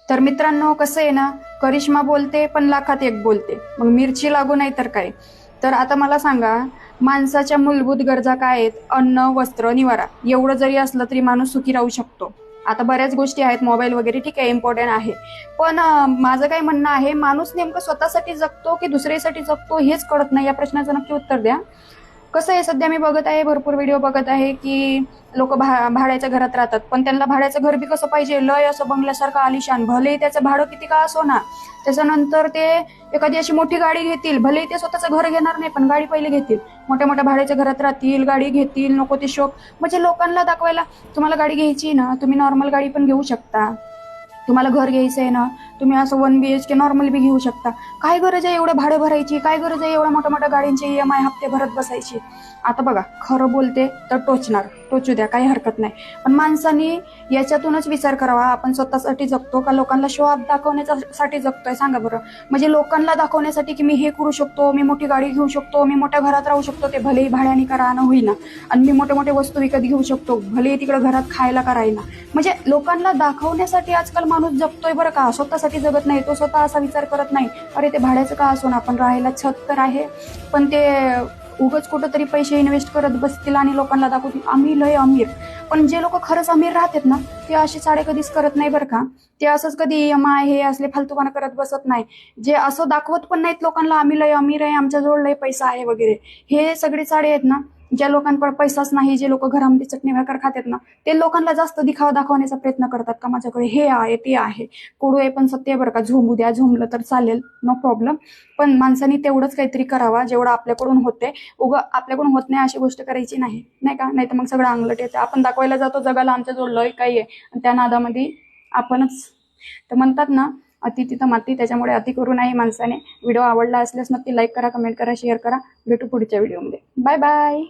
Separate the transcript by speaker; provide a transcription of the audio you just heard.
Speaker 1: तर मित्रांनो, कसं आहे ना, करिश्मा बोलते पण लाखात एक बोलते, मग मिरची लागू नाही तर काय. तर आता मला सांगा, माणसाच्या मूलभूत गरजा काय आहेत? अन्न, वस्त्र, निवारा. एवढं जरी असलं तरी माणूस सुखी राहू शकतो. आता बऱ्याच गोष्टी आहेत, मोबाईल वगैरे ठीक आहे, इम्पॉर्टंट आहे, पण माझं काय म्हणणं आहे, माणूस नेमकं स्वतःसाठी जगतो की दुसऱ्यासाठी जगतो हेच कळत नाही. या प्रश्नाचं नक्की उत्तर द्या. कसं आहे, सध्या मी बघत आहे, भरपूर व्हिडिओ बघत आहे की लोक भाड्याच्या घरात राहतात, पण त्यांना भाड्याचं घर बी कसं पाहिजे, लय असं बंगल्यासारखं आलिशान, भले त्याचं भाडं किती का असो ना. त्याच्यानंतर ते एखादी अशी मोठी गाडी घेतील, भले ते स्वतःचं घर घेणार नाही पण गाडी पहिले घेतील, मोठ्या मोठ्या भाड्याच्या घरात राहतील, गाडी घेतील, नको ते शोक. म्हणजे लोकांना दाखवायला, तुम्हाला गाडी घ्यायची ना, तुम्ही नॉर्मल गाडी पण घेऊ शकता. तुम्हाला घर घ्यायचं आहे ना, तुम्ही असं 1 BHK नॉर्मल बी घेऊ शकता. काय गरज आहे एवढं भाडं भरायची? काय गरज आहे एवढ्या मोठ्या मोठ्या गाड्यांचे EMI हप्ते भरत बसायची? आता बघा, खरं बोलते तर टोचणार, टोचू द्या, काही हरकत नाही. पण माणसाने याच्यातूनच विचार करावा, आपण स्वतःसाठी जगतो का लोकांना शो ऑफ दाखवण्यासाठी जगतोय? सांगा बरं. म्हणजे लोकांना दाखवण्यासाठी की मी हे करू शकतो, मी मोठी गाडी घेऊ शकतो, मी मोठ्या घरात राहू शकतो, ते भलेही भाड्याने का राहणं होईना, आणि मी मोठ्या मोठ्या वस्तू विकत घेऊ शकतो, भलेही तिकडे घरात खायला का राहीना. म्हणजे लोकांना दाखवण्यासाठी आजकाल माणूस जगतोय बरं का, स्वतःसाठी जगत नाही. तो स्वतः असा विचार करत नाही, अरे ते भाड्याचं का असो ना, आपण राहायला छत तर आहे, पण ते उगच कुठंतरी पैसे इन्व्हेस्ट करत बसतील आणि लोकांना दाखवतील आम्ही लय अमीर. पण जे लोक खरंच अमीर राहतात ना, ते असे साडे कधीच करत नाही बरं का. ते असंच कधी EMI हे असले फालतूपणा करत बसत नाही. जे असं दाखवत पण नाहीत लोकांना आम्ही लय अमीर आहे, आमच्याजवळ लय पैसा आहे वगैरे. हे सगळे साडे आहेत ना, ज्या लोकांकडे पैसाच नाही, जे लोक घरामध्ये चटणी भाकर खातात ना, ते लोकांना जास्त दिखावा दाखवण्याचा प्रयत्न करतात का माझ्याकडे हे आहे ते आहे. कोडू आहे पण सत्य आहे बरं का, झोंबू द्या, झोंबलं तर चालेल, नो प्रॉब्लेम. पण माणसांनी तेवढंच काहीतरी करावा जेवढं आपल्याकडून होते. आपल्याकडून होत नाही अशी गोष्ट करायची नाही, नाही का? नाही तर मग सगळं अंगलट येतं. आपण दाखवायला जातो जगाला आमच्याजवळ लय काही आहे, आणि त्या नादामध्ये आपणच. तर म्हणतात ना, अति तिथं माती, त्याच्यामुळे अति करू नये माणसाने. व्हिडिओ आवडला असल्यास नक्की लाईक करा, कमेंट करा, शेअर करा. भेटू पुढच्या व्हिडिओमध्ये. Bye bye.